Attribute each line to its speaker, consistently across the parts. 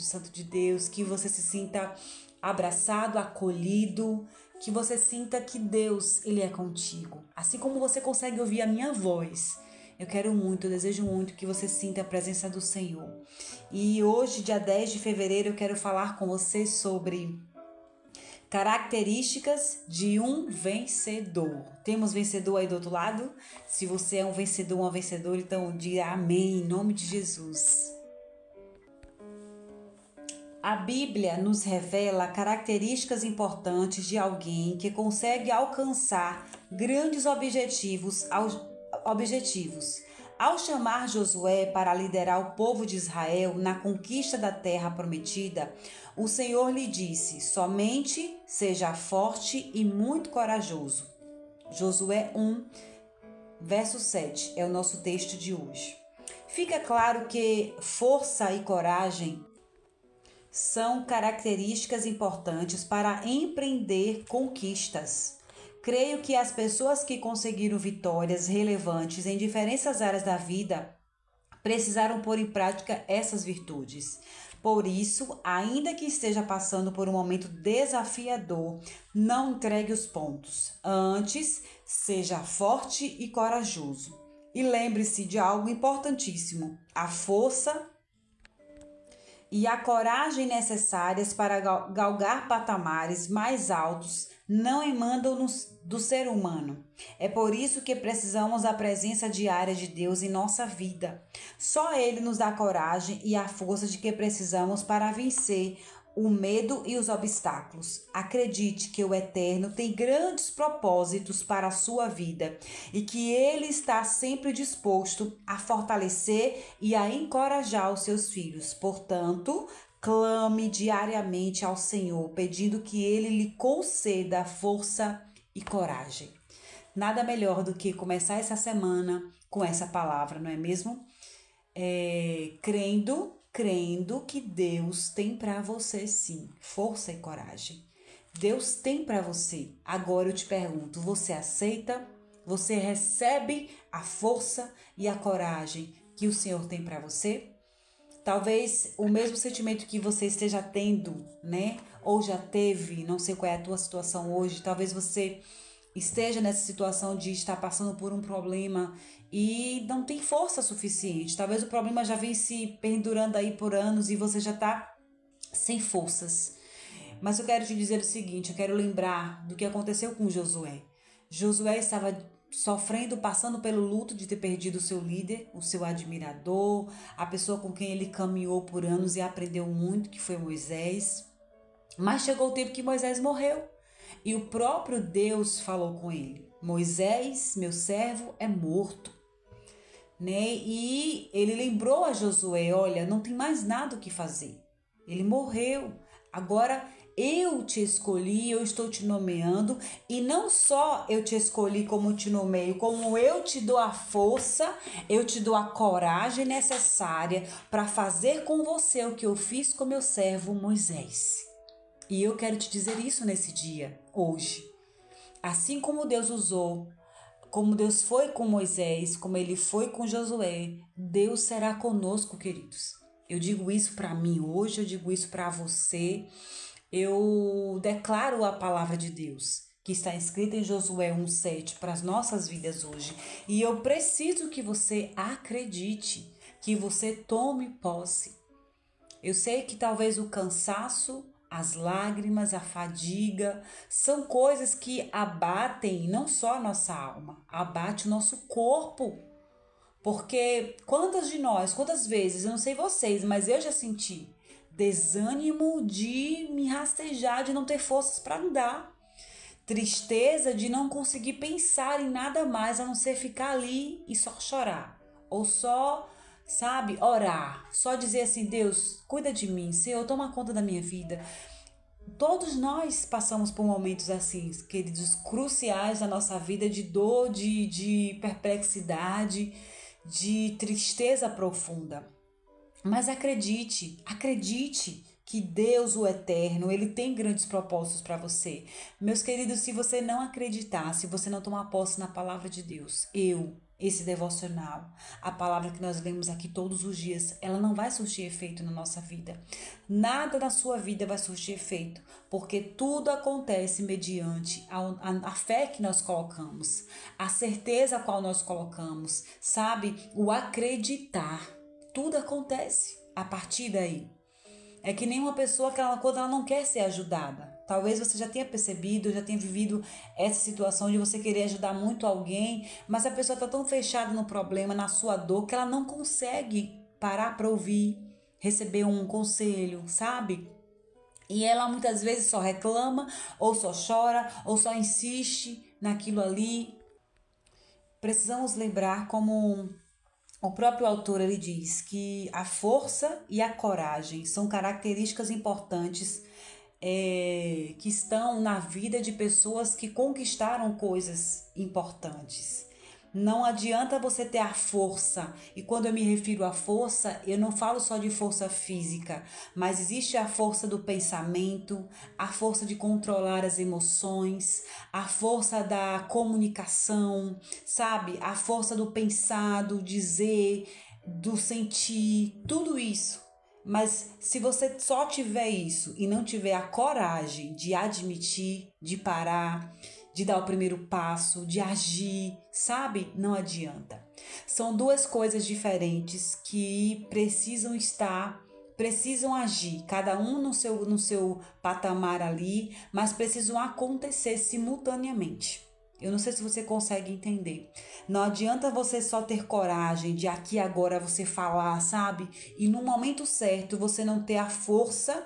Speaker 1: Santo de Deus, que você se sinta abraçado, acolhido, que você sinta que Deus, Ele é contigo. Assim como você consegue ouvir a minha voz, eu desejo muito que você sinta a presença do Senhor. E hoje, dia 10 de fevereiro, eu quero falar com você sobre características de um vencedor. Temos vencedor aí do outro lado? Se você é um vencedor, uma vencedora, então diga amém, em nome de Jesus. A Bíblia nos revela características importantes de alguém que consegue alcançar grandes objetivos. Ao chamar Josué para liderar o povo de Israel na conquista da terra prometida, o Senhor lhe disse: somente seja forte e muito corajoso. Josué 1, verso 7 é o nosso texto de hoje. Fica claro que força e coragem são características importantes para empreender conquistas. Creio que as pessoas que conseguiram vitórias relevantes em diferentes áreas da vida precisaram pôr em prática essas virtudes. Por isso, ainda que esteja passando por um momento desafiador, não entregue os pontos. Antes, seja forte e corajoso. E lembre-se de algo importantíssimo: a força e a coragem necessárias para galgar patamares mais altos não emanam do ser humano. É por isso que precisamos da presença diária de Deus em nossa vida. Só Ele nos dá a coragem e a força de que precisamos para vencer o medo e os obstáculos. Acredite que o Eterno tem grandes propósitos para a sua vida e que Ele está sempre disposto a fortalecer e a encorajar os seus filhos. Portanto, clame diariamente ao Senhor, pedindo que Ele lhe conceda força e coragem. Nada melhor do que começar essa semana com essa palavra, não é mesmo? Crendo que Deus tem para você sim, força e coragem. Deus tem para você. Agora eu te pergunto, você aceita? Você recebe a força e a coragem que o Senhor tem para você? Talvez o mesmo sentimento que você esteja tendo, né? Ou já teve, não sei qual é a tua situação hoje, talvez você esteja nessa situação de estar passando por um problema e não tem força suficiente. Talvez o problema já vem se pendurando aí por anos e você já está sem forças. Mas eu quero te dizer o seguinte, eu quero lembrar do que aconteceu com Josué. Josué estava sofrendo, passando pelo luto de ter perdido o seu líder, o seu admirador, a pessoa com quem ele caminhou por anos e aprendeu muito, que foi Moisés. Mas chegou o tempo que Moisés morreu. E o próprio Deus falou com ele: Moisés, meu servo, é morto. Né? E ele lembrou a Josué: olha, não tem mais nada o que fazer. Ele morreu. Agora eu te escolhi, eu estou te nomeando. E não só eu te escolhi como te nomeio, como eu te dou a força, eu te dou a coragem necessária para fazer com você o que eu fiz com meu servo Moisés. E eu quero te dizer isso nesse dia, hoje. Assim como Deus usou, como Deus foi com Moisés, como Ele foi com Josué, Deus será conosco, queridos. Eu digo isso para mim hoje, eu digo isso para você. Eu declaro a palavra de Deus, que está escrita em Josué 1,7 para as nossas vidas hoje. E eu preciso que você acredite, que você tome posse. Eu sei que talvez o cansaço, as lágrimas, a fadiga, são coisas que abatem não só a nossa alma, abate o nosso corpo. Porque quantas vezes, eu não sei vocês, mas eu já senti desânimo de me rastejar, de não ter forças para andar. Tristeza de não conseguir pensar em nada mais a não ser ficar ali e só chorar. Ou só, sabe, orar. Só dizer assim: Deus, cuida de mim, Senhor, toma conta da minha vida. Todos nós passamos por momentos assim, queridos, cruciais da nossa vida, de dor, de perplexidade, de tristeza profunda. Mas acredite que Deus, o Eterno, Ele tem grandes propósitos para você. Meus queridos, se você não acreditar, se você não tomar posse na palavra de Deus, eu esse devocional, a palavra que nós lemos aqui todos os dias, ela não vai surtir efeito na nossa vida. Nada na sua vida vai surtir efeito, porque tudo acontece mediante a fé que nós colocamos, a certeza a qual nós colocamos, sabe? O acreditar. Tudo acontece a partir daí. É que nem uma pessoa que quando ela não quer ser ajudada. Talvez você já tenha percebido, já tenha vivido essa situação de você querer ajudar muito alguém, mas a pessoa está tão fechada no problema, na sua dor, que ela não consegue parar para ouvir, receber um conselho, sabe? E ela muitas vezes só reclama, ou só chora, ou só insiste naquilo ali. Precisamos lembrar como o próprio autor ele diz que a força e a coragem são características importantes que estão na vida de pessoas que conquistaram coisas importantes. Não adianta você ter a força, e quando eu me refiro à força, eu não falo só de força física, mas existe a força do pensamento, a força de controlar as emoções, a força da comunicação, sabe? A força do pensar, do dizer, do sentir, tudo isso. Mas se você só tiver isso e não tiver a coragem de admitir, de parar, de dar o primeiro passo, de agir, sabe? Não adianta. São duas coisas diferentes que precisam agir, cada um no seu patamar ali, mas precisam acontecer simultaneamente. Eu não sei se você consegue entender. Não adianta você só ter coragem de aqui agora você falar, sabe? E no momento certo você não ter a força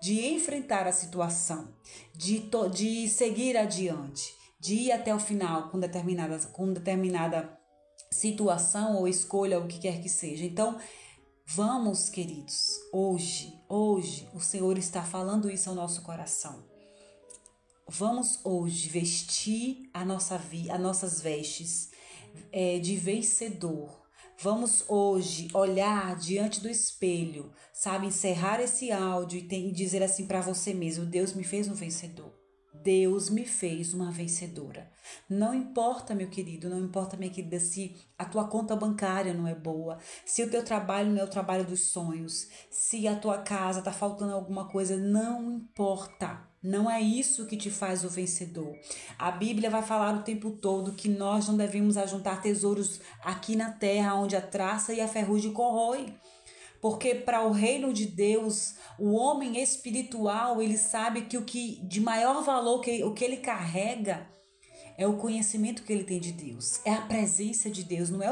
Speaker 1: de enfrentar a situação, de seguir adiante, de ir até o final com determinada situação ou escolha, o que quer que seja. Então, vamos, queridos, hoje o Senhor está falando isso ao nosso coração. Vamos hoje vestir as nossas vestes de vencedor. Vamos hoje olhar diante do espelho, sabe? Encerrar esse áudio e dizer assim para você mesmo: Deus me fez um vencedor. Deus me fez uma vencedora. Não importa, meu querido, não importa, minha querida, se a tua conta bancária não é boa, se o teu trabalho não é o trabalho dos sonhos, se a tua casa tá faltando alguma coisa, não importa. Não é isso que te faz o vencedor. A Bíblia vai falar o tempo todo que nós não devemos ajuntar tesouros aqui na terra, onde a traça e a ferrugem corroem. Porque para o reino de Deus, o homem espiritual, ele sabe que o que de maior valor, o que ele carrega, é o conhecimento que ele tem de Deus, é a presença de Deus, não é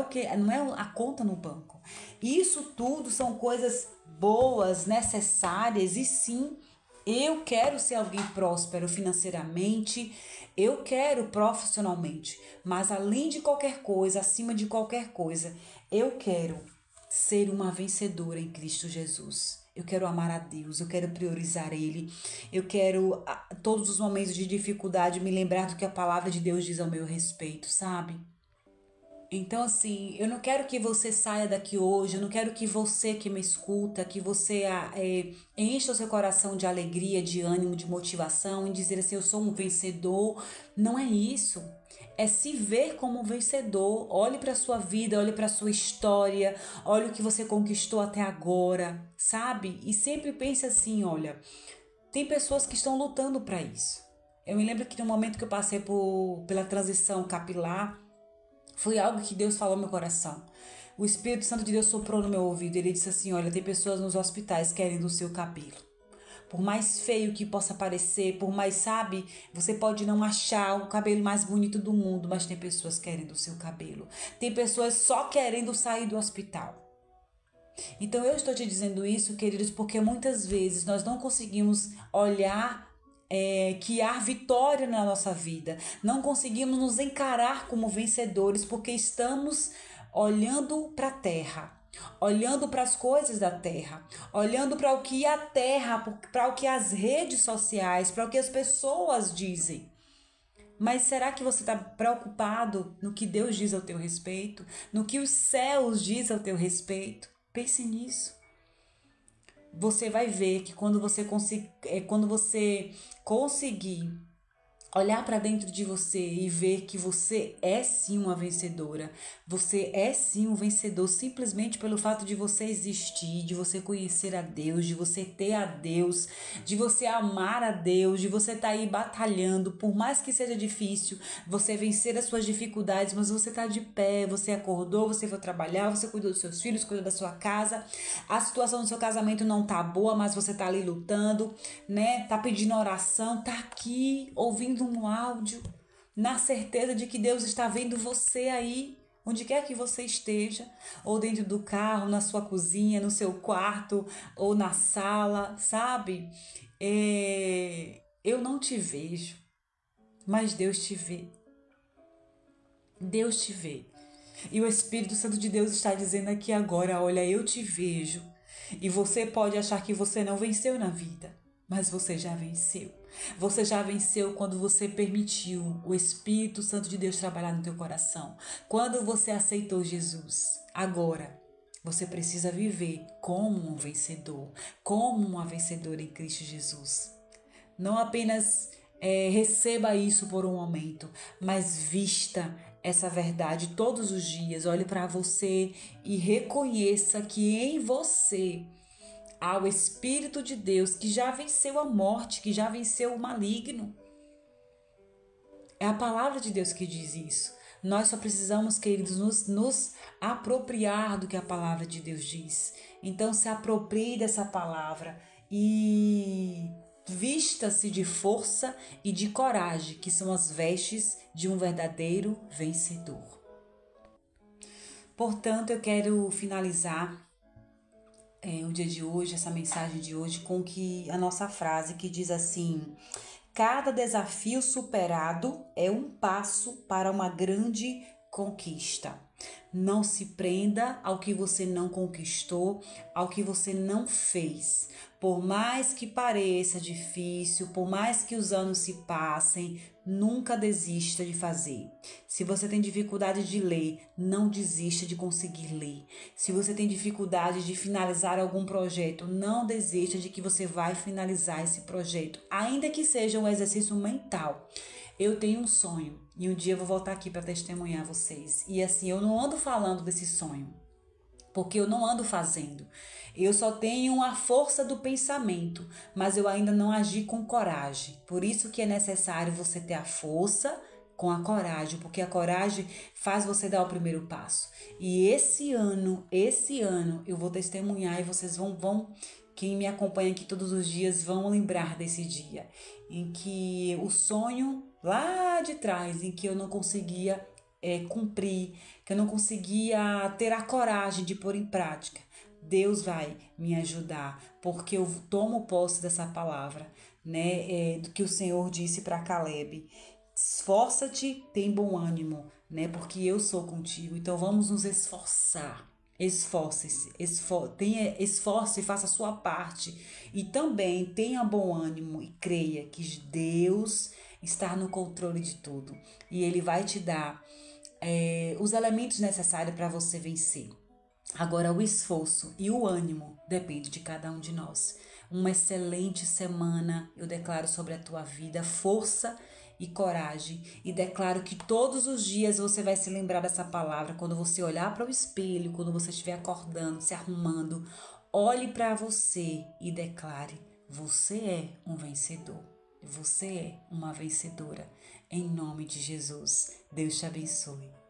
Speaker 1: a conta no banco. Isso tudo são coisas boas, necessárias, e sim, eu quero ser alguém próspero financeiramente, eu quero profissionalmente, mas além de qualquer coisa, acima de qualquer coisa, eu quero ser uma vencedora em Cristo Jesus. Eu quero amar a Deus, eu quero priorizar Ele, eu quero, todos os momentos de dificuldade, me lembrar do que a palavra de Deus diz ao meu respeito, sabe? Então, assim, eu não quero que você saia daqui hoje, eu não quero que você que me escuta, que você encha o seu coração de alegria, de ânimo, de motivação, em dizer assim, eu sou um vencedor. Não é isso. É se ver como um vencedor. Olhe para a sua vida, olhe para a sua história, olhe o que você conquistou até agora, sabe? E sempre pense assim, olha, tem pessoas que estão lutando para isso. Eu me lembro que no momento que eu passei pela transição capilar, foi algo que Deus falou no meu coração. O Espírito Santo de Deus soprou no meu ouvido. Ele disse assim, olha, tem pessoas nos hospitais querendo o seu cabelo. Por mais feio que possa parecer, por mais, sabe, você pode não achar o cabelo mais bonito do mundo, mas tem pessoas querendo o seu cabelo. Tem pessoas só querendo sair do hospital. Então eu estou te dizendo isso, queridos, porque muitas vezes nós não conseguimos olhar que há vitória na nossa vida. Não conseguimos nos encarar como vencedores porque estamos olhando para a terra, olhando para as coisas da terra, olhando para o que a terra, para o que as redes sociais, para o que as pessoas dizem. Mas será que você está preocupado no que Deus diz ao teu respeito? No que os céus dizem ao teu respeito? Pense nisso. Você vai ver que quando você conseguir olhar para dentro de você e ver que você é sim uma vencedora. Você é sim um vencedor simplesmente pelo fato de você existir, de você conhecer a Deus, de você ter a Deus, de você amar a Deus, de você estar aí batalhando, por mais que seja difícil, você vencer as suas dificuldades, mas você está de pé, você acordou, você foi trabalhar, você cuidou dos seus filhos, cuidou da sua casa, a situação do seu casamento não tá boa, mas você tá ali lutando, né? Tá pedindo oração, tá aqui ouvindo um áudio, na certeza de que Deus está vendo você aí, onde quer que você esteja, ou dentro do carro, na sua cozinha, no seu quarto, ou na sala, sabe? Eu não te vejo, mas Deus te vê. Deus te vê. E o Espírito Santo de Deus está dizendo aqui agora, olha, eu te vejo. E você pode achar que você não venceu na vida, mas você já venceu. Você já venceu quando você permitiu o Espírito Santo de Deus trabalhar no teu coração. Quando você aceitou Jesus. Agora, você precisa viver como um vencedor, como uma vencedora em Cristo Jesus. Não apenas receba isso por um momento, mas vista essa verdade todos os dias. Olhe para você e reconheça que em você há o Espírito de Deus que já venceu a morte, que já venceu o maligno. É a palavra de Deus que diz isso. Nós só precisamos, queridos, nos apropriar do que a palavra de Deus diz. Então, se aproprie dessa palavra e vista-se de força e de coragem, que são as vestes de um verdadeiro vencedor. Portanto, eu quero finalizar o dia de hoje, essa mensagem de hoje, com que a nossa frase que diz assim: cada desafio superado é um passo para uma grande conquista. Não se prenda ao que você não conquistou, ao que você não fez. Por mais que pareça difícil, por mais que os anos se passem, nunca desista de fazer. Se você tem dificuldade de ler, não desista de conseguir ler. Se você tem dificuldade de finalizar algum projeto, não desista de que você vai finalizar esse projeto, ainda que seja um exercício mental. Eu tenho um sonho e um dia eu vou voltar aqui para testemunhar a vocês. E assim, eu não ando falando desse sonho, porque eu não ando fazendo. Eu só tenho a força do pensamento, mas eu ainda não agi com coragem. Por isso que é necessário você ter a força com a coragem, porque a coragem faz você dar o primeiro passo. E esse ano, eu vou testemunhar e vocês quem me acompanha aqui todos os dias vão lembrar desse dia em que o sonho lá de trás, em que eu não conseguia cumprir, que eu não conseguia ter a coragem de pôr em prática. Deus vai me ajudar, porque eu tomo posse dessa palavra, né? Do que o Senhor disse para Caleb. Esforça-te, tem bom ânimo, né? Porque eu sou contigo. Então vamos nos esforçar. Esforce-se, esforce e faça a sua parte. E também tenha bom ânimo e creia que Deus está no controle de tudo. E Ele vai te dar os elementos necessários para você vencer. Agora, o esforço e o ânimo depende de cada um de nós. Uma excelente semana eu declaro sobre a tua vida, força e coragem. E declaro que todos os dias você vai se lembrar dessa palavra. Quando você olhar para o espelho, quando você estiver acordando, se arrumando, olhe para você e declare: você é um vencedor. Você é uma vencedora. Em nome de Jesus. Deus te abençoe.